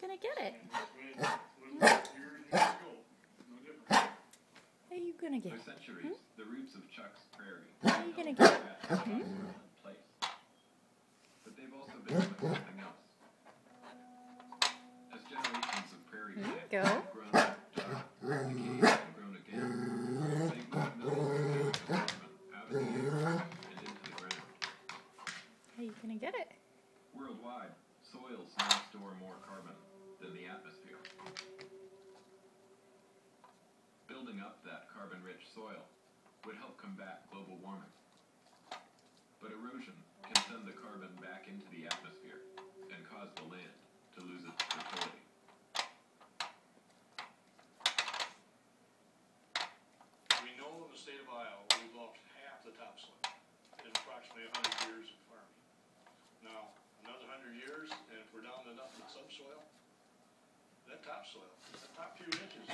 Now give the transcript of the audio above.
gonna get it? How you gonna get it? For centuries, the roots of Chuck's prairie How you gonna get it? place. But they've also been doing something else. As generations of prairie plants Go. have grown up, decayed, and grown again, they've moved millions of pounds of carbon out of the air and into the ground. How you gonna get it? Worldwide, soils now store more carbon than the atmosphere. Building up that carbon-rich soil would help combat global warming. But erosion can send the carbon back into the atmosphere and cause the land to lose its fertility. We know in the state of Iowa we've lost half the topsoil in approximately 100 years of farming. Now, another 100 years, and if we're down to nothing but subsoil, that topsoil, that top few inches